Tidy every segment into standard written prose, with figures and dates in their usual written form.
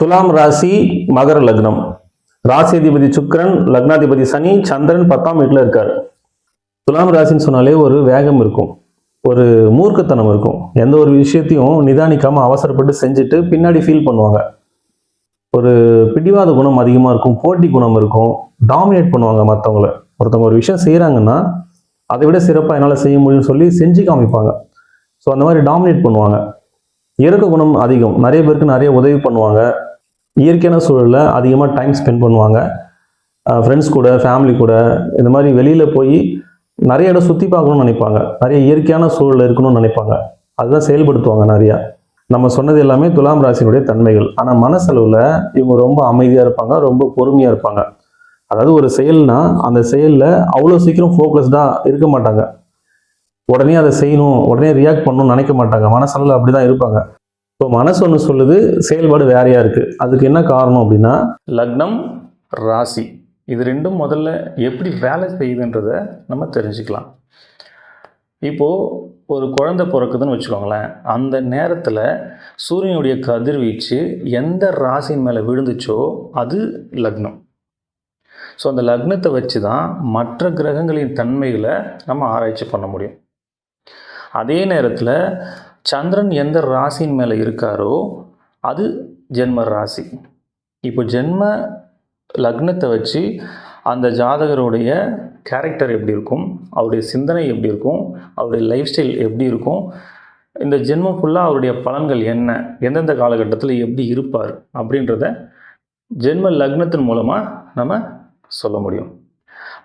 துலாம் ராசி மகர லக்னம். ராசி அதிபதி சுக்கிரன், லக்னாதிபதி சனி, சந்திரன் 10ஆம் வீட்டில் இருக்காரு. துலாம் ராசின்னு சொன்னாலே ஒரு வேகம் இருக்கும், ஒரு மூர்க்கத்தனம் இருக்கும். எந்த ஒரு விஷயத்தையும் நிதானிக்காம அவசரப்பட்டு செஞ்சுட்டு பின்னாடி ஃபீல் பண்ணுவாங்க. ஒரு பிடிவாத குணம் அதிகமாக இருக்கும், போட்டி குணம் இருக்கும், டாமினேட் பண்ணுவாங்க மற்றவங்கள. ஒருத்தவங்க ஒரு விஷயம் செய்கிறாங்கன்னா அதை விட சிறப்பாக என்னால் செய்ய முடியும்னு சொல்லி செஞ்சு காமிப்பாங்க. ஸோ அந்த மாதிரி டாமினேட் பண்ணுவாங்க. இறக்க குணம் அதிகம், நிறைய பேருக்கு நிறைய உதவி பண்ணுவாங்க. இயற்கையான சூழலில் அதிகமாக டைம் ஸ்பெண்ட் பண்ணுவாங்க. ஃப்ரெண்ட்ஸ் கூட, ஃபேமிலி கூட, இந்த மாதிரி வெளியில் போய் நிறைய இடம் சுற்றி பார்க்கணும்னு நினைப்பாங்க. நிறைய இயற்கையான சூழலில் இருக்கணும்னு நினைப்பாங்க. அதுதான் செயல்படுத்துவாங்க நிறையா. நம்ம சொன்னது எல்லாமே துலாம் ராசியினுடைய தன்மைகள். ஆனால் மனசளவில் இவங்க ரொம்ப அமைதியாக இருப்பாங்க, ரொம்ப பொறுமையாக இருப்பாங்க. அதாவது ஒரு செயல்னா அந்த செயலில் அவ்வளோ சீக்கிரம் ஃபோக்கஸ்டாக இருக்க மாட்டாங்க. உடனே அதை செய்யணும், உடனே ரியாக்ட் பண்ணணும்னு நினைக்க மாட்டாங்க. மனசளவில் அப்படி தான் இருப்பாங்க. ஸோ மனசு ஒன்று சொல்லுது, செயல்பாடு வேறையாக இருக்குது. அதுக்கு என்ன காரணம் அப்படின்னா, லக்னம், ராசி இது ரெண்டும் முதல்ல எப்படி வேலை செய்யுதுன்றதை நம்ம தெரிஞ்சுக்கலாம். இப்போது ஒரு குழந்தை பிறக்குதுன்னு வச்சுக்கோங்களேன். அந்த நேரத்தில் சூரியனுடைய கதிர்வீச்சு எந்த ராசியின் மேலே விழுந்துச்சோ அது லக்னம். ஸோ அந்த லக்னத்தை வச்சு தான் மற்ற கிரகங்களின் தன்மைகளை நம்ம ஆராய்ச்சி பண்ண முடியும். அதே நேரத்தில் சந்திரன் எந்த ராசியின் மேலே இருக்காரோ அது ஜென்ம ராசி. இப்போ ஜென்ம லக்னத்தை வச்சு அந்த ஜாதகருடைய கேரக்டர் எப்படி இருக்கும், அவருடைய சிந்தனை எப்படி இருக்கும், அவருடைய லைஃப் ஸ்டைல் எப்படி இருக்கும், இந்த ஜென்மம் ஃபுல்லாக அவருடைய பலன்கள் என்ன, எந்தெந்த காலகட்டத்தில் எப்படி இருப்பார் அப்படின்றத ஜென்ம லக்னத்தின் மூலமாக நம்ம சொல்ல முடியும்.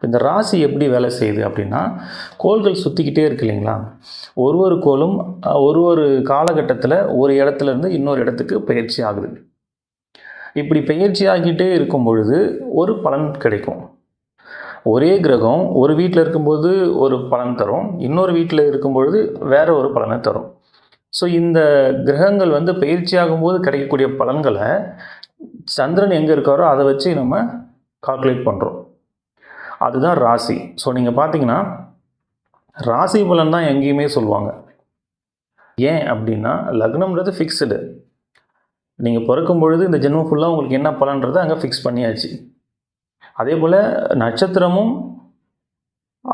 இந்த ராசி எப்படி வேலை செய்யுது அப்படின்னா, கோள்கள் சுற்றிக்கிட்டே இருக்கு இல்லைங்களா. ஒரு கோளும் ஒரு காலகட்டத்தில் ஒரு இடத்துலேருந்து இன்னொரு இடத்துக்கு பயிற்சி ஆகுது. இப்படி பயிற்சி ஆகிட்டே இருக்கும் பொழுது ஒரு பலன் கிடைக்கும். ஒரே கிரகம் ஒரு வீட்டில் இருக்கும்போது ஒரு பலன் தரும், இன்னொரு வீட்டில் இருக்கும் பொழுது வேற ஒரு பலனை தரும். ஸோ இந்த கிரகங்கள் பயிற்சி ஆகும்போது கிடைக்கக்கூடிய பலன்களை சந்திரன் எங்கே இருக்காரோ அதை வச்சு நம்ம கால்குலேட் பண்ணுறோம். அதுதான் ராசி. ஸோ நீங்கள் பார்த்தீங்கன்னா ராசி பலன் தான் எங்கேயுமே சொல்லுவாங்க. ஏன் அப்படின்னா லக்னம்ன்றது ஃபிக்ஸ்டு. நீங்கள் பிறக்கும் பொழுது இந்த ஜென்மம் ஃபுல்லாக உங்களுக்கு என்ன பலன்றதை அங்கே ஃபிக்ஸ் பண்ணியாச்சு. அதே போல் நட்சத்திரமும்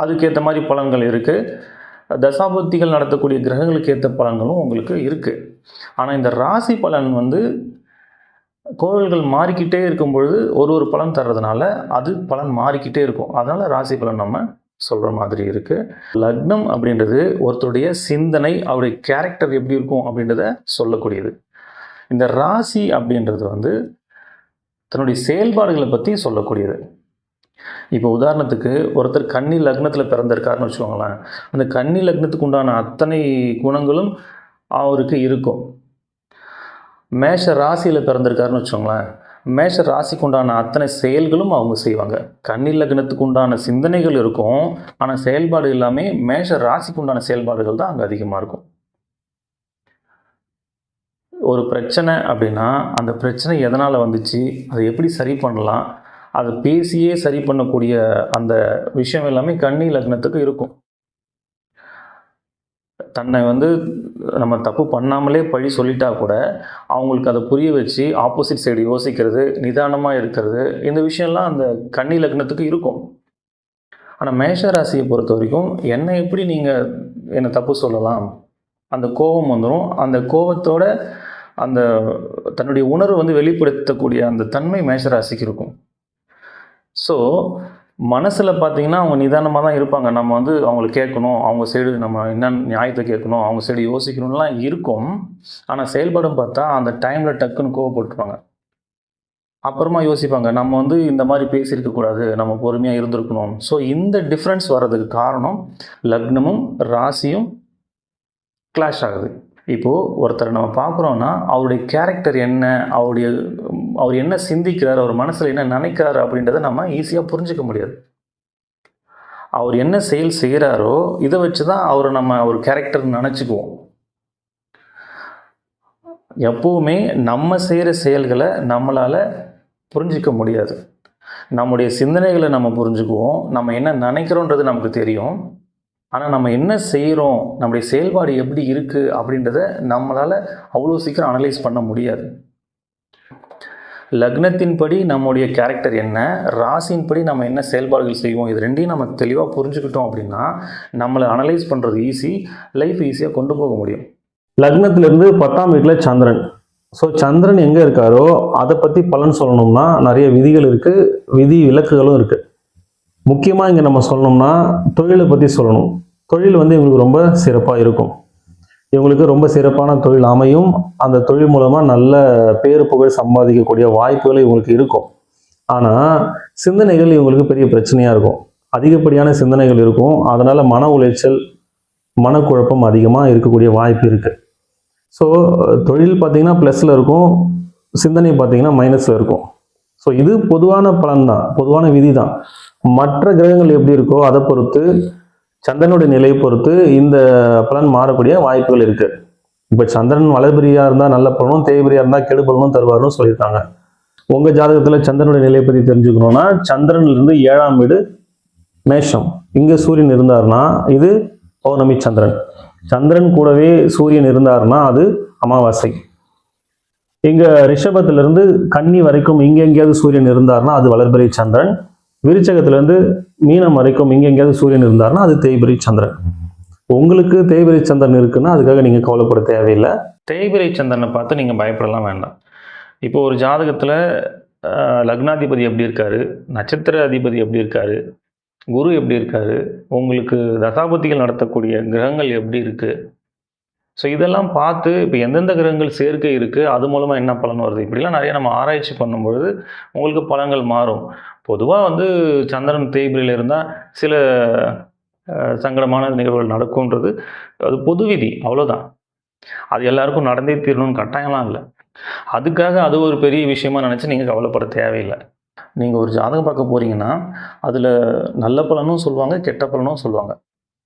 அதுக்கேற்ற மாதிரி பலன்கள் இருக்குது. தசாபுத்திகள் நடத்தக்கூடிய கிரகங்களுக்கு ஏற்ற பலன்களும் உங்களுக்கு இருக்குது. ஆனால் இந்த ராசி பலன் கோள்கள் மாறிக்கிட்டே இருக்கும் பொழுது ஒரு பலன் தர்றதுனால அது பலன் மாறிக்கிட்டே இருக்கும். அதனால் ராசி பலன் நம்ம சொல்கிற மாதிரி இருக்குது. லக்னம் அப்படின்றது ஒருத்தருடைய சிந்தனை, அவருடைய கேரக்டர் எப்படி இருக்கும் அப்படின்றத சொல்லக்கூடியது. இந்த ராசி அப்படின்றது தன்னுடைய செயல்பாடுகளை பற்றி சொல்லக்கூடியது. இப்போ உதாரணத்துக்கு ஒருத்தர் கன்னி லக்னத்தில் பிறந்திருக்காருன்னு வச்சுக்கோங்களேன். அந்த கன்னி லக்னத்துக்கு உண்டான அத்தனை குணங்களும் அவருக்கு இருக்கும். மேஷ ராசியில் பிறந்திருக்காருன்னு வச்சுக்கோங்களேன். மேஷ ராசிக்கு உண்டான அத்தனை செயல்களும் அவங்க செய்வாங்க. கன்னி லக்னத்துக்கு உண்டான சிந்தனைகள் இருக்கும், ஆனால் செயல்பாடு எல்லாமே மேஷ ராசிக்கு உண்டான செயல்பாடுகள் தான் அங்கே அதிகமாக இருக்கும். ஒரு பிரச்சனை அப்படின்னா அந்த பிரச்சனை எதனால் வந்துச்சு, அதை எப்படி சரி பண்ணலாம், அதை பேசியே சரி பண்ணக்கூடிய அந்த விஷயம் எல்லாமே கன்னி லக்னத்துக்கு இருக்கும். தன்னை நம்ம தப்பு பண்ணாமலே பழி சொல்லிட்டா கூட அவங்களுக்கு அதை புரிய வச்சு ஆப்போசிட் சைடு யோசிக்கிறது, நிதானமாக இருக்கிறது, இந்த விஷயம்லாம் அந்த கன்னி லக்னத்துக்கு இருக்கும். ஆனால் மேஷ ராசியை பொறுத்த வரைக்கும் என்னை எப்படி நீங்கள் என்னை தப்பு சொல்லலாம், அந்த கோபம் வந்துடும். அந்த கோபத்தோட அந்த தன்னுடைய உணர்வு வெளிப்படுத்தக்கூடிய அந்த தன்மை மேஷ ராசிக்கு இருக்கும். ஸோ மனசில் பார்த்திங்கன்னா அவங்க நிதானமாக தான் இருப்பாங்க. நம்ம அவங்கள கேட்கணும், அவங்க சைடு நம்ம என்ன நியாயத்தை கேட்கணும், அவங்க சைடு யோசிக்கணும்லாம் இருக்கும். ஆனால் செயல்படும் பார்த்தா அந்த டைமில் டக்குன்னு கோவப்பட்டுருப்பாங்க. அப்புறமா யோசிப்பாங்க, நம்ம இந்த மாதிரி பேசியிருக்கக்கூடாது, நம்ம பொறுமையாக இருந்திருக்கணும். ஸோ இந்த டிஃப்ரென்ஸ் வர்றதுக்கு காரணம் லக்னமும் ராசியும் கிளாஷ் ஆகுது. இப்போது ஒருத்தரை நம்ம பார்க்குறோன்னா அவருடைய கேரக்டர் என்ன, அவர் என்ன சிந்திக்கிறார், அவர் மனசில் என்ன நினைக்கிறாரு அப்படின்றத நம்ம ஈஸியாக புரிஞ்சிக்க முடியாது. அவர் என்ன செயல் செய்கிறாரோ இதை வச்சு தான் அவரை நம்ம ஒரு கேரக்டர் நினச்சிக்குவோம். எப்போவுமே நம்ம செய்கிற செயல்களை நம்மளால் புரிஞ்சிக்க முடியாது. நம்முடைய சிந்தனைகளை நம்ம புரிஞ்சுக்குவோம், நம்ம என்ன நினைக்கிறோன்றது நமக்கு தெரியும். ஆனால் நம்ம என்ன செய்கிறோம், நம்முடைய செயல்பாடு எப்படி இருக்குது அப்படின்றத நம்மளால் அவ்வளோ சீக்கிரம் அனலைஸ் பண்ண முடியாது. லக்னத்தின்படி நம்முடைய கேரக்டர் என்ன, ராசியின்படி நம்ம என்ன செயல்பாடுகள் செய்வோம், இது ரெண்டையும் நம்ம தெளிவாக புரிஞ்சுக்கிட்டோம் அப்படின்னா நம்மளை அனலைஸ் பண்ணுறது ஈஸி, லைஃப் ஈஸியாக கொண்டு போக முடியும். லக்னத்திலிருந்து 10ஆம் வீட்டில் சந்திரன். ஸோ சந்திரன் எங்கே இருக்காரோ அதை பற்றி பலன் சொல்லணும்னா நிறைய விதிகள் இருக்குது, விதி விலக்குகளும் இருக்குது. முக்கியமாக இங்கே நம்ம சொல்லணும்னா தொழிலை பற்றி சொல்லணும். தொழில் இவங்களுக்கு ரொம்ப சிறப்பாக இருக்கும். இவங்களுக்கு ரொம்ப சிறப்பான தொழில் அமையும். அந்த தொழில் மூலமாக நல்ல பேரு புகழ் சம்பாதிக்கக்கூடிய வாய்ப்புகள் இவங்களுக்கு இருக்கும். ஆனால் சிந்தனைகள் இவங்களுக்கு பெரிய பிரச்சனையாக இருக்கும். அதிகப்படியான சிந்தனைகள் இருக்கும். அதனால் மன உளைச்சல், மனக்குழப்பம் அதிகமாக இருக்கக்கூடிய வாய்ப்பு இருக்குது. ஸோ தொழில் பார்த்திங்கன்னா ப்ளஸில் இருக்கும், சிந்தனை பார்த்திங்கன்னா மைனஸில் இருக்கும். ஸோ இது பொதுவான பலன் தான், பொதுவான விதி தான். மற்ற கிரகங்கள் எப்படி இருக்கோ அதை பொறுத்து, சந்திரனுடைய நிலையை பொறுத்து இந்த பலன் மாறக்கூடிய வாய்ப்புகள் இருக்குது. இப்போ சந்திரன் வளர்பிரியாக இருந்தால் நல்ல பலனும், தேய்பிரியாக இருந்தால் கெடு பலனும் தருவார்னு சொல்லியிருக்காங்க. உங்கள் ஜாதகத்தில் சந்திரனுடைய நிலையை பற்றி தெரிஞ்சுக்கணுன்னா சந்திரன்லேருந்து 7ஆம் வீடு மேஷம், இங்கே சூரியன் இருந்தார்னா இது பௌர்ணமி சந்திரன். சந்திரன் கூடவே சூரியன் இருந்தார்னா அது அமாவாசை. இங்க ரிஷபத்திலிருந்து கன்னி வரைக்கும் இங்க எங்கேயாவது சூரியன் இருந்தார்னா அது வளர்பிறை சந்திரன். விருச்சகத்திலிருந்து மீனம் வரைக்கும் இங்க எங்கேயாவது சூரியன் இருந்தார்னா அது தேய்பிறை சந்திரன். உங்களுக்கு தேய்பிறை சந்திரன் இருக்குன்னா அதுக்காக நீங்க கவலைப்பட தேவையில்லை. தேய்பிறை சந்திரனை பார்த்து நீங்க பயப்படலாம் வேண்டாம். இப்போ ஒரு ஜாதகத்துல லக்னாதிபதி எப்படி இருக்காரு, நட்சத்திர அதிபதி எப்படி இருக்காரு, குரு எப்படி இருக்காரு, உங்களுக்கு தசாபதிகள் நடத்தக்கூடிய கிரகங்கள் எப்படி இருக்குது, ஸோ இதெல்லாம் பார்த்து இப்போ எந்தெந்த கிரகங்கள் சேர்க்கை இருக்குது, அது மூலமாக என்ன பலன் வருது, இப்படிலாம் நிறைய நம்ம ஆராய்ச்சி பண்ணும்பொழுது உங்களுக்கு பலன்கள் மாறும். பொதுவாக சந்திரன் தேய்பிரையில் இருந்தால் சில சங்கடமான நிகழ்வுகள் நடக்கும்ன்றது அது பொது விதி, அவ்வளோதான். அது எல்லாருக்கும் நடந்தே தீரணும்னு கட்டாயம்லாம் இல்லை. அதுக்காக அது ஒரு பெரிய விஷயமா நினச்சி நீங்கள் கவலைப்பட தேவையில்லை. நீங்கள் ஒரு ஜாதகம் பார்க்க போகிறீங்கன்னா அதில் நல்ல பலனும் சொல்லுவாங்க, கெட்ட பலனும் சொல்லுவாங்க.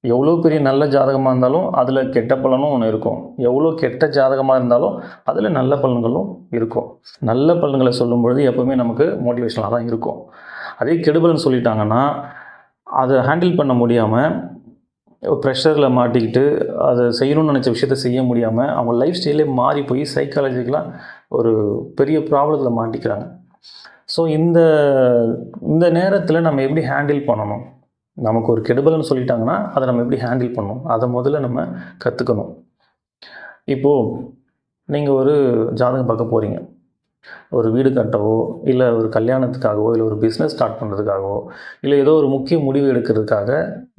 எவ்வளோ பெரிய நல்ல ஜாதகமாக இருந்தாலும் அதில் கெட்ட பலனும் ஒன்று இருக்கும். எவ்வளோ கெட்ட ஜாதகமாக இருந்தாலும் அதில் நல்ல பலன்களும் இருக்கும். நல்ல பலன்களை சொல்லும்பொழுது எப்போவுமே நமக்கு மோட்டிவேஷனாக தான் இருக்கும். அதே கெடுபலன் சொல்லிட்டாங்கன்னா அதை ஹேண்டில் பண்ண முடியாமல் ப்ரெஷரில் மாட்டிக்கிட்டு அதை செய்யணும்னு நினச்ச விஷயத்த செய்ய முடியாமல் அவங்க லைஃப் ஸ்டைலே மாறி போய் சைக்காலஜிக்கலாக ஒரு பெரிய ப்ராப்ளத்தில் மாட்டிக்கிறாங்க. ஸோ இந்த நேரத்தில் நம்ம எப்படி ஹேண்டில் பண்ணணும், நமக்கு ஒரு கெடுபலன்னு சொல்லிட்டாங்கன்னா அதை நம்ம எப்படி ஹேண்டில் பண்ணணும், அதை முதல்ல நம்ம கற்றுக்கணும். இப்போது நீங்கள் ஒரு ஜாதகம் பார்க்க போகிறீங்க, ஒரு வீடு கட்டவோ இல்லை ஒரு கல்யாணத்துக்காகவோ இல்லை ஒரு பிஸ்னஸ் ஸ்டார்ட் பண்ணுறதுக்காகவோ இல்லை ஏதோ ஒரு முக்கிய முடிவு எடுக்கிறதுக்காக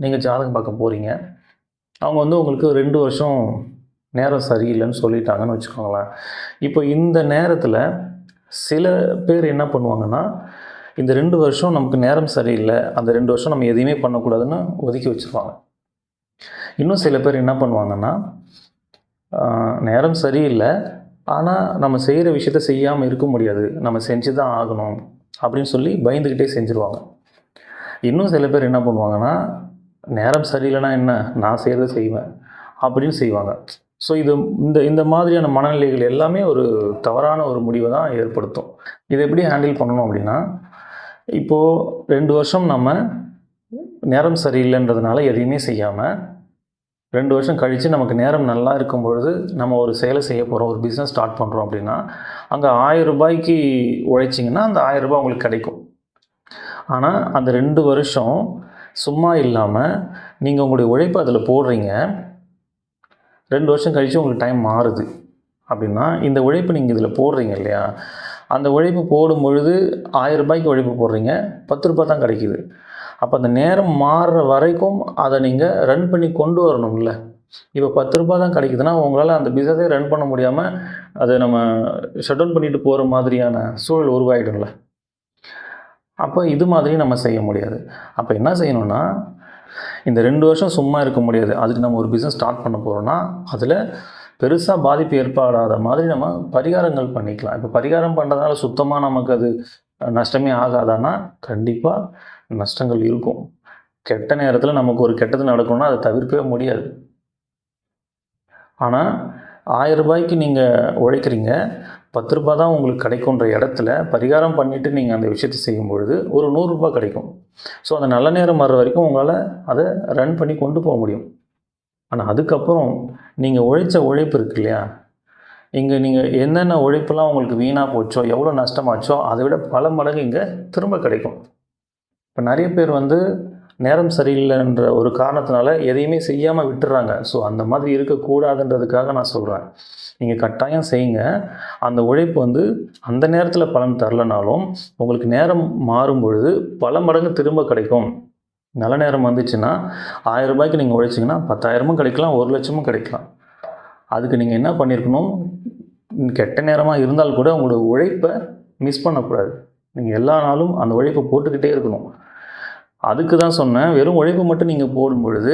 நீங்கள் ஜாதகம் பார்க்க போகிறீங்க. அவங்க உங்களுக்கு 2 வருஷம் நேரம் சரியில்லைன்னு சொல்லிட்டாங்கன்னு வச்சுக்கோங்களேன். இப்போ இந்த நேரத்தில் சில பேர் என்ன பண்ணுவாங்கன்னா, இந்த 2 வருஷம் நமக்கு நேரம் சரியில்லை, அந்த 2 வருஷம் நம்ம எதையுமே பண்ணக்கூடாதுன்னு ஒதுக்கி வச்சுருவாங்க. இன்னும் சில பேர் என்ன பண்ணுவாங்கன்னா, நேரம் சரியில்லை ஆனால் நம்ம செய்கிற விஷயத்த செய்யாமல் இருக்க முடியாது, நம்ம செஞ்சு தான் ஆகணும் அப்படின்னு சொல்லி பயந்துக்கிட்டே செஞ்சுருவாங்க. இன்னும் சில பேர் என்ன பண்ணுவாங்கன்னா, நேரம் சரியில்லைன்னா என்ன, நான் செய்கிறத செய்வேன் அப்படின்னு செய்வாங்க. ஸோ இந்த மாதிரியான மனநிலைகள் எல்லாமே ஒரு தவறான ஒரு முடிவை தான் ஏற்படுத்தும். இதை எப்படி ஹேண்டில் பண்ணணும் அப்படின்னா, இப்போது 2 வருஷம் நம்ம நேரம் சரியில்லைன்றதுனால எதையுமே செய்யாமல் 2 வருஷம் கழித்து நமக்கு நேரம் நல்லா இருக்கும் பொழுது நம்ம ஒரு செயலை செய்ய போகிறோம், ஒரு பிஸ்னஸ் ஸ்டார்ட் பண்ணுறோம் அப்படின்னா அங்கே 1000 ரூபாய்க்கு உழைச்சிங்கன்னா அந்த 1000 ரூபாய் உங்களுக்கு கிடைக்கும். ஆனால் அந்த 2 வருஷம் சும்மா இல்லாமல் நீங்கள் உங்களுடைய உழைப்பை அதில் போடுறீங்க. 2 வருஷம் கழித்து உங்களுக்கு டைம் மாறுது அப்படின்னா இந்த உழைப்பு நீங்கள் இதில் போடுறீங்க இல்லையா, அந்த உழைப்பு போடும் பொழுது 1000 ரூபாய்க்கு உழைப்பு போடுறீங்க, 10 ரூபாய் தான் கிடைக்கிது. அப்போ அந்த நேரம் மாறுற வரைக்கும் அதை நீங்கள் ரன் பண்ணி கொண்டு வரணும்ல. இப்போ 10 ரூபாய் தான் கிடைக்குதுன்னா உங்களால் அந்த பிஸ்னஸே ரன் பண்ண முடியாமல் அதை நம்ம ஷட் டவுன் பண்ணிட்டு போகிற மாதிரியான சூழல் உருவாகிடும்ல. அப்போ இது மாதிரி நம்ம செய்ய முடியாது. அப்போ என்ன செய்யணும்னா, இந்த 2 வருஷம் சும்மா இருக்க முடியாது, அதுக்கு நம்ம ஒரு பிஸ்னஸ் ஸ்டார்ட் பண்ண போகிறோன்னா அதில் பெருசாக பாதிப்பு ஏற்படாத மாதிரி நம்ம பரிகாரங்கள் பண்ணிக்கலாம். இப்போ பரிகாரம் பண்ணுறதுனால சுத்தமாக நமக்கு அது நஷ்டமே ஆகாதான்னா கண்டிப்பாக நஷ்டங்கள் இருக்கும். கெட்ட நேரத்தில் நமக்கு ஒரு கெட்டது நடக்கணும்னா அதை தவிர்க்கவே முடியாது. ஆனால் 1000 ரூபாய்க்கு நீங்கள் உழைக்கிறீங்க, 10 ரூபாய் தான் உங்களுக்கு கிடைக்குன்ற இடத்துல பரிகாரம் பண்ணிவிட்டு நீங்கள் அந்த விஷயத்தை செய்யும்பொழுது ஒரு 100 ரூபாய் கிடைக்கும். ஸோ அந்த நல்ல நேரம் வர்ற வரைக்கும் உங்களால் அதை ரன் பண்ணி கொண்டு போக முடியும். ஆனால் அதுக்கப்புறம் நீங்கள் உழைச்ச உழைப்பு இருக்கு இல்லையா, இங்கே நீங்கள் என்னென்ன உழைப்பெல்லாம் உங்களுக்கு வீணாக போச்சோ, எவ்வளோ நஷ்டமாச்சோ அதை விட பல மடங்கு இங்கே திரும்ப கிடைக்கும். இப்போ நிறைய பேர் வந்து நேரம் சரியில்லைன்ற ஒரு காரணத்தினால எதையுமே செய்யாமல் விட்டுறாங்க. ஸோ அந்த மாதிரி இருக்கக்கூடாதுன்றதுக்காக நான் சொல்கிறேன். நீங்கள் கட்டாயம் செய்யுங்க. அந்த உழைப்பு வந்து அந்த நேரத்தில் பலன் தரலனாலும் உங்களுக்கு நேரம் மாறும் பொழுது பல மடங்கு திரும்ப கிடைக்கும். நல்ல நேரம் வந்துச்சுன்னா 1000 ரூபாய்க்கு நீங்கள் உழைச்சிங்கன்னா 10,000மும் கிடைக்கலாம், 1,00,000மும் கிடைக்கலாம். அதுக்கு நீங்கள் என்ன பண்ணியிருக்கணும், கெட்ட நேரமாக இருந்தால் கூட உங்களோட உழைப்பை மிஸ் பண்ணக்கூடாது. நீங்கள் எல்லா நாளும் அந்த உழைப்பை போட்டுக்கிட்டே இருக்கணும். அதுக்கு தான் சொன்னேன், வெறும் உழைப்பு மட்டும் நீங்கள் போடும் பொழுது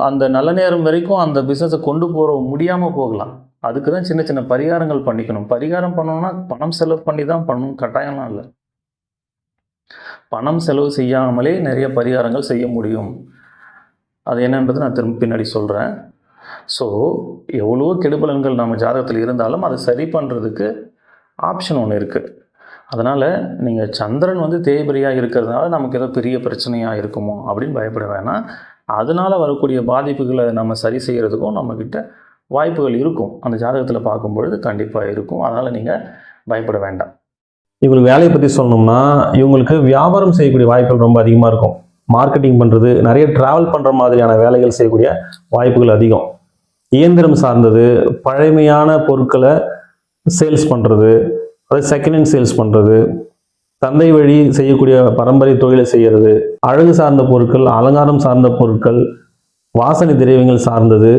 அந்த நல்ல நேரம் வரைக்கும் அந்த பிஸ்னஸை கொண்டு போக முடியாமல் போகலாம். அதுக்கு தான் சின்ன சின்ன பரிகாரங்கள் பண்ணிக்கணும். பரிகாரம் பண்ணணும்னா பணம் செலவு பண்ணி தான் பண்ணணும், கட்டாயம்லாம் இல்லை. பணம் செலவு செய்யாமலே நிறைய பரிகாரங்கள் செய்ய முடியும். அது என்னன்றது நான் திரும்ப பின்னாடி சொல்கிறேன். ஸோ எவ்வளோ கெடுபலன்கள் நம்ம ஜாதகத்தில் இருந்தாலும் அதை சரி பண்ணுறதுக்கு ஆப்ஷன் ஒன்று இருக்குது. அதனால் நீங்கள் சந்திரன் வந்து தேய்பிரையாக இருக்கிறதுனால நமக்கு ஏதோ பெரிய பிரச்சனையாக இருக்குமோ அப்படின்னு பயப்பட வேணாம். அதனால் வரக்கூடிய பாதிப்புகளை நம்ம சரி செய்கிறதுக்கும் நம்மக்கிட்ட வாய்ப்புகள் இருக்கும். அந்த ஜாதகத்தில் பார்க்கும்பொழுது கண்டிப்பாக இருக்கும். அதனால் நீங்கள் பயப்பட வேண்டாம். இவங்களுக்கு வேலையை பற்றி சொல்லணும்னா, இவங்களுக்கு வியாபாரம் செய்யக்கூடிய வாய்ப்புகள் ரொம்ப அதிகமாக இருக்கும். மார்க்கெட்டிங் பண்ணுறது, நிறைய ட்ராவல் பண்ணுற மாதிரியான வேலைகள் செய்யக்கூடிய வாய்ப்புகள் அதிகம். இயந்திரம் சார்ந்தது, பழமையான பொருட்களை சேல்ஸ் பண்ணுறது, அதாவது செகண்ட் ஹேண்ட் சேல்ஸ் பண்ணுறது, தந்தை வழி செய்யக்கூடிய பரம்பரை தொழிலை செய்கிறது, அழகு சார்ந்த பொருட்கள், அலங்காரம் சார்ந்த பொருட்கள், வாசனை திரவியங்கள் சார்ந்தது,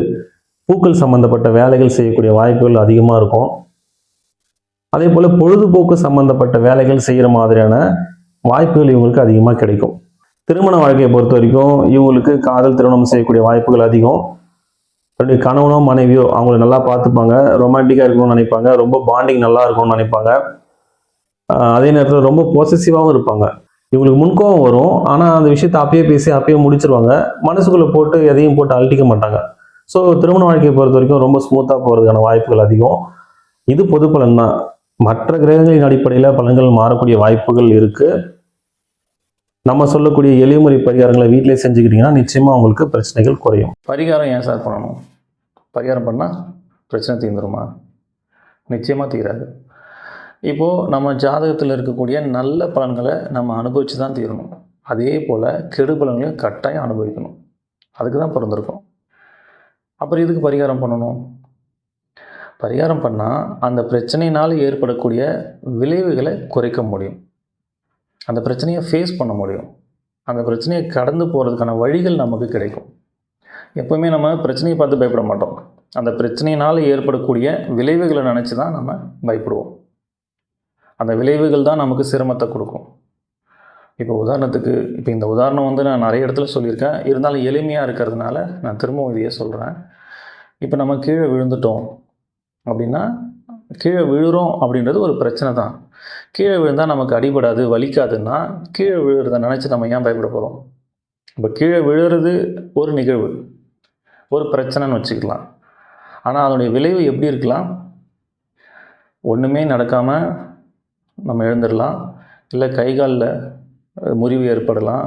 பூக்கள் சம்பந்தப்பட்ட வேலைகள் செய்யக்கூடிய வாய்ப்புகள் அதிகமாக இருக்கும். அதே போல் பொழுதுபோக்கு சம்பந்தப்பட்ட வேலைகள் செய்கிற மாதிரியான வாய்ப்புகள் இவங்களுக்கு அதிகமாக கிடைக்கும். திருமண வாழ்க்கையை பொறுத்த வரைக்கும் இவங்களுக்கு காதல் திருமணம் செய்யக்கூடிய வாய்ப்புகள் அதிகம். தன்னுடைய கணவனோ மனைவியோ அவங்கள நல்லா பார்த்துப்பாங்க, ரொமான்டிக்காக இருக்கணும்னு நினைப்பாங்க, ரொம்ப பாண்டிங் நல்லா இருக்கணும்னு நினைப்பாங்க. அதே நேரத்தில் ரொம்ப பொசசிவாகவும் இருப்பாங்க. இவங்களுக்கு முன்கோபம் வரும், ஆனால் அந்த விஷயத்தை அப்பயே பேசி அப்பயே முடிச்சிருவாங்க. மனசுக்குள்ளே போட்டு எதையும் போட்டு அழட்டிக்க மாட்டாங்க. ஸோ திருமண வாழ்க்கையை பொறுத்த வரைக்கும் ரொம்ப ஸ்மூத்தாக போகிறதுக்கான வாய்ப்புகள் அதிகம். இது பொது பலன் தான். மற்ற கிரகங்களின் அடிப்படையில் பலன்கள் மாறக்கூடிய வாய்ப்புகள் இருக்குது. நம்ம சொல்லக்கூடிய எளிமுறை பரிகாரங்களை வீட்டிலே செஞ்சுக்கிட்டிங்கன்னா நிச்சயமாக உங்களுக்கு பிரச்சனைகள் குறையும். பரிகாரம் ஏன் சார் பண்ணணும்? பரிகாரம் பண்ணால் பிரச்சனை தீர்ந்துருமா? நிச்சயமாக தீராது. இப்போது நம்ம ஜாதகத்தில் இருக்கக்கூடிய நல்ல பலன்களை நம்ம அனுபவித்து தான் தீரணும். அதே போல் கெடு பலன்களையும் கட்டாயம் அனுபவிக்கணும். அதுக்கு தான் பிறந்திருக்கோம். அப்புறம் இதுக்கு பரிகாரம் பண்ணணும். பரிகாரம் பண்ணால் அந்த பிரச்சனையினால் ஏற்படக்கூடிய விளைவுகளை குறைக்க முடியும். அந்த பிரச்சனையை ஃபேஸ் பண்ண முடியும். அந்த பிரச்சனையை கடந்து போகிறதுக்கான வழிகள் நமக்கு கிடைக்கும். எப்போவுமே நம்ம பிரச்சனையை பார்த்து பயப்பட மாட்டோம். அந்த பிரச்சனையினால் ஏற்படக்கூடிய விளைவுகளை நினச்சி தான் நம்ம பயப்படுவோம். அந்த விளைவுகள் தான் நமக்கு சிரமத்தை கொடுக்கும். இப்போ உதாரணத்துக்கு, இப்போ இந்த உதாரணம் வந்து நான் நிறைய இடத்துல சொல்லியிருக்கேன், இருந்தாலும் எளிமையாக இருக்கிறதுனால நான் திரும்பவும் இதையே சொல்கிறேன். இப்போ நம்ம கீழே விழுந்துட்டோம் அப்படின்னா, கீழே விழுறோம் அப்படின்றது ஒரு பிரச்சனை தான். கீழே விழுந்தால் நமக்கு அடிபடாது, வலிக்காதுன்னா கீழே விழுறத நினச்சி நம்ம ஏன் பயப்பட போகிறோம்? இப்போ கீழே விழுறது ஒரு நிகழ்வு, ஒரு பிரச்சனைன்னு வச்சுக்கலாம். ஆனால் அதனுடைய விளைவு எப்படி இருக்கலாம்? ஒன்றுமே நடக்காமல் நம்ம எழுந்துடலாம், இல்லை கை காலில் முறிவு ஏற்படலாம்,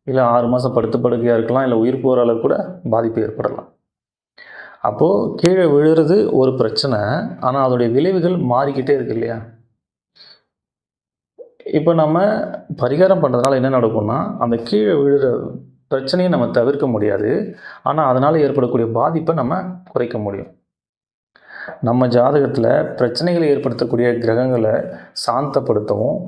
இல்லை 6 மாதம் படுத்து படுக்கையாக இருக்கலாம், இல்லை உயிர் போகிற அளவு கூட பாதிப்பு ஏற்படலாம். அப்போது கீழே விழுறது ஒரு பிரச்சனை, ஆனால் அதோடைய விளைவுகள் மாறிக்கிட்டே இருக்கு இல்லையா? இப்போ நம்ம பரிகாரம் பண்ணுறதுனால என்ன நடக்கும்னா, அந்த கீழே விழுற பிரச்சனையை நம்ம தவிர்க்க முடியாது, ஆனால் அதனால் ஏற்படக்கூடிய பாதிப்பை நம்ம குறைக்க முடியும். நம்ம ஜாதகத்தில் பிரச்சனைகளை ஏற்படுத்தக்கூடிய கிரகங்களை சாந்தப்படுத்தவும்,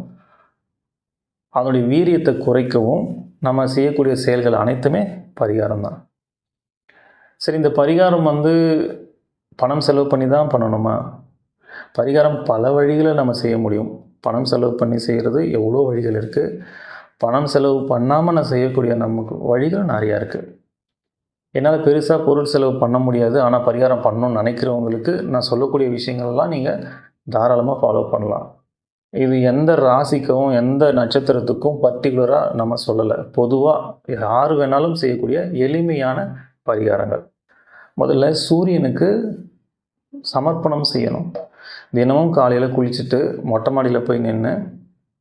அதனுடைய வீரியத்தை குறைக்கவும் நம்ம செய்யக்கூடிய செயல்கள் அனைத்துமே பரிகாரம் தான். சரி, இந்த பரிகாரம் வந்து பணம் செலவு பண்ணி தான் பண்ணணுமா? பரிகாரம் பல வழிகளை நம்ம செய்ய முடியும். பணம் செலவு பண்ணி செய்கிறது எவ்வளோ வழிகள் இருக்குது. பணம் செலவு பண்ணாமல் நான் செய்யக்கூடிய நமக்கு வழிகள் நிறையா இருக்குது. என்னால் பெருசாக பொருள் செலவு பண்ண முடியாது, ஆனால் பரிகாரம் பண்ணணும்னு நினைக்கிறவங்களுக்கு நான் சொல்லக்கூடிய விஷயங்கள்லாம் நீங்கள் தாராளமாக ஃபாலோ பண்ணலாம். இது எந்த ராசிக்கும் எந்த நட்சத்திரத்துக்கும் பர்டிகுலராக நம்ம சொல்லலை. பொதுவாக யார் வேணாலும் செய்யக்கூடிய எளிமையான பரிகாரங்கள். முதல்ல சூரியனுக்கு சமர்ப்பணம் செய்யணும். தினமும் காலையில் குளிச்சுட்டு மொட்டை மாடியில் போய் நின்று,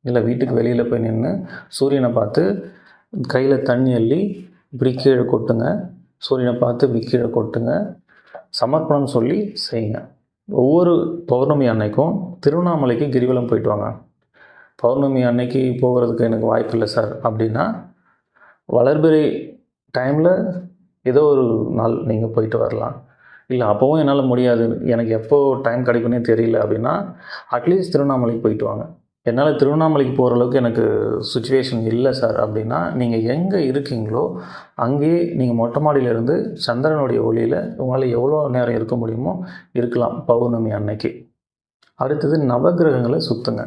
இல்லை வீட்டுக்கு வெளியில் போய் நின்று சூரியனை பார்த்து கையில் தண்ணி அள்ளி இப்படி கீழே கொட்டுங்க. சூரியனை பார்த்து இப்படி கீழே கொட்டுங்க. சமர்ப்பணம் சொல்லி செய்யுங்க. ஒவ்வொரு பௌர்ணமி அன்னைக்கும் திருவண்ணாமலைக்கு கிரிவலம் போயிட்டு வாங்க. பௌர்ணமி அன்னைக்கு போகிறதுக்கு எனக்கு வாய்ப்பு இல்லை சார் அப்படின்னா, வளர்பிறை டைமில் ஏதோ ஒரு நாள் நீங்கள் போயிட்டு வரலாம். இல்லை அப்போவும் என்னால் முடியாது, எனக்கு எப்போ டைம் கிடைக்குன்னே தெரியல அப்படின்னா, அட்லீஸ்ட் திருவண்ணாமலைக்கு போயிட்டு வாங்க. என்னால் திருவண்ணாமலைக்கு போகிற அளவுக்கு எனக்கு சுச்சுவேஷன் இல்லை சார் அப்படின்னா, நீங்கள் எங்கே இருக்கீங்களோ அங்கேயே நீங்கள் மொட்டை மாடியிலேருந்து சந்திரனுடைய ஒளியில் உங்களால் எவ்வளோ நேரம் இருக்க முடியுமோ இருக்கலாம் பௌர்ணமி அன்னைக்கு. அடுத்தது நவக்கிரகங்களை சுற்றுங்க.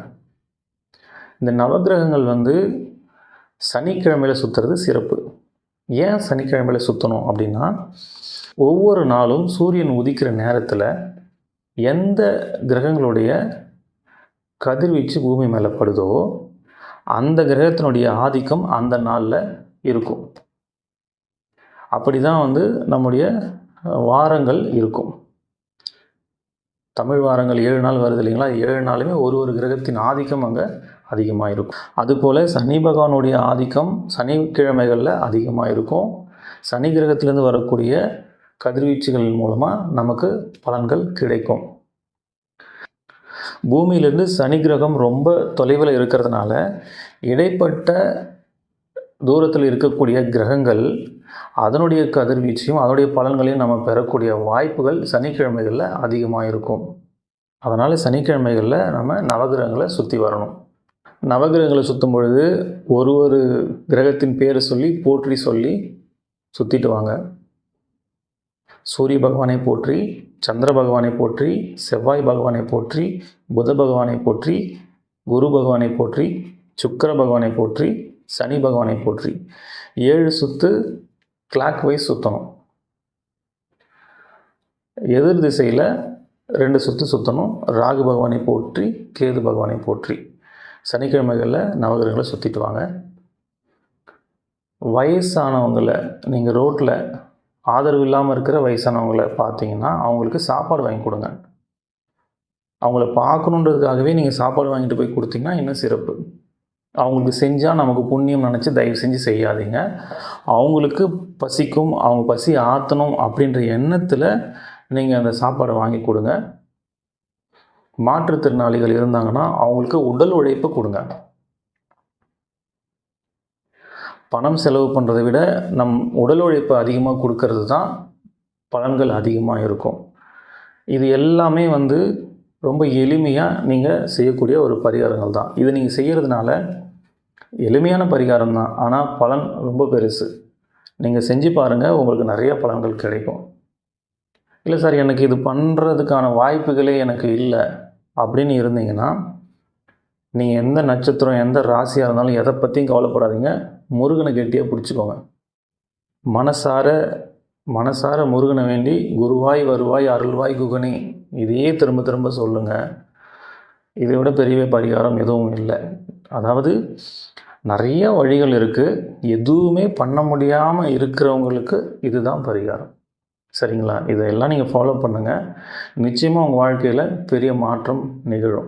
இந்த நவக்கிரகங்கள் சனிக்கிழமையில் சுற்றுறது சிறப்பு. ஏன் சனிக்கிழமையில் சுற்றணும் அப்படின்னா, ஒவ்வொரு நாளும் சூரியன் உதிக்கிற நேரத்தில் எந்த கிரகங்களுடைய கதிர்வீச்சு பூமி மேலே படுதோ அந்த கிரகத்தினுடைய ஆதிக்கம் அந்த நாளில் இருக்கும். அப்படி தான் நம்முடைய வாரங்கள் இருக்கும். தமிழ் வாரங்கள் 7 நாள் வருது இல்லைங்களா, 7 நாளுமே ஒரு கிரகத்தின் ஆதிக்கம் அங்கே அதிகமாக இருக்கும். அதுபோல் சனி பகவானுடைய ஆதிக்கம் சனிக்கிழமைகளில் அதிகமாக இருக்கும். சனி கிரகத்திலேருந்து வரக்கூடிய கதிர்வீச்சுகள் மூலமாக நமக்கு பலன்கள் கிடைக்கும். பூமியிலிருந்து சனி கிரகம் ரொம்ப தொலைவில் இருக்கிறதுனால இடைப்பட்ட தூரத்தில் இருக்கக்கூடிய கிரகங்கள் அதனுடைய கதிர்வீச்சையும் அதனுடைய பலன்களையும் நம்ம பெறக்கூடிய வாய்ப்புகள் சனிக்கிழமைகளில் அதிகமாக இருக்கும். அதனால் சனிக்கிழமைகளில் நம்ம நவகிரகங்களை சுற்றி வரணும். நவகிரகங்களை சுற்றும் பொழுது ஒரு கிரகத்தின் பேரை சொல்லி போற்றி சொல்லி சுற்றிட்டு வாங்க. சூரிய பகவானை போற்றி, சந்திர பகவானை போற்றி, செவ்வாய் பகவானை போற்றி, புத பகவானை போற்றி, குரு பகவானை போற்றி, சுக்கிர பகவானை போற்றி, சனி பகவானை போற்றி 7 சுற்று கிளாக் வைஸ் சுற்றணும். எதிர் திசையில் 2 சுற்று சுற்றணும். ராகு பகவானை போற்றி, கேது பகவானை போற்றி சனிக்கிழமைகளில் நவகிரகங்களை சுற்றிட்டு வாங்க. வயசானவங்களை நீங்கள் ரோட்டில் ஆதரவு இல்லாமல் இருக்கிற வயசானவங்களை பார்த்தீங்கன்னா அவங்களுக்கு சாப்பாடு வாங்கி கொடுங்க. அவங்கள பார்க்கணுன்றதுக்காகவே நீங்கள் சாப்பாடு வாங்கிட்டு போய் கொடுத்தீங்கன்னா இன்னும் சிறப்பு. அவங்களுக்கு செஞ்சால் நமக்கு புண்ணியம் நினச்சி தயவு செஞ்சு செய்யாதீங்க. அவங்களுக்கு பசிக்கும், அவங்க பசி ஆற்றணும் அப்படின்ற எண்ணத்தில் நீங்கள் அந்த சாப்பாடை வாங்கி கொடுங்க. மாற்றுத்திறனாளிகள் இருந்தாங்கன்னா அவங்களுக்கு உடல் உழைப்பு கொடுங்க. பணம் செலவு பண்ணுறதை விட நம் உடல் உழைப்பு அதிகமாக கொடுக்கறது தான் பலன்கள் அதிகமாக இருக்கும். இது எல்லாமே ரொம்ப எளிமையாக நீங்கள் செய்யக்கூடிய ஒரு பரிகாரங்கள் தான். இது நீங்கள் செய்கிறதுனால எளிமையான பரிகாரம் தான், ஆனால் பலன் ரொம்ப பெருசு. நீங்கள் செஞ்சு பாருங்கள், உங்களுக்கு நிறைய பலன்கள் கிடைக்கும். இல்லை சார் எனக்கு இது பண்ணுறதுக்கான வாய்ப்புகளே எனக்கு இல்லை அப்படின்னு இருந்தீங்கன்னா, நீங்கள் எந்த நட்சத்திரம் எந்த ராசியாக இருந்தாலும் எதை பற்றியும் கவலைப்படாதீங்க. முருகனை கெட்டியாக பிடிச்சிக்கோங்க. மனசார முருகனை வேண்டி குருவாய் வருவாய் அருள்வாய் குகனே இதையே திரும்ப திரும்ப சொல்லுங்கள். இதை விட பெரிய பரிகாரம் எதுவும் இல்லை. அதாவது நிறைய வழிகள் இருக்குது. எதுவுமே பண்ண முடியாமல் இருக்கிறவங்களுக்கு இதுதான் பரிகாரம். சரிங்களா? இதையெல்லாம் நீங்கள் ஃபாலோ பண்ணுங்கள். நிச்சயமாக உங்கள் வாழ்க்கையில் பெரிய மாற்றம் நிகழும்.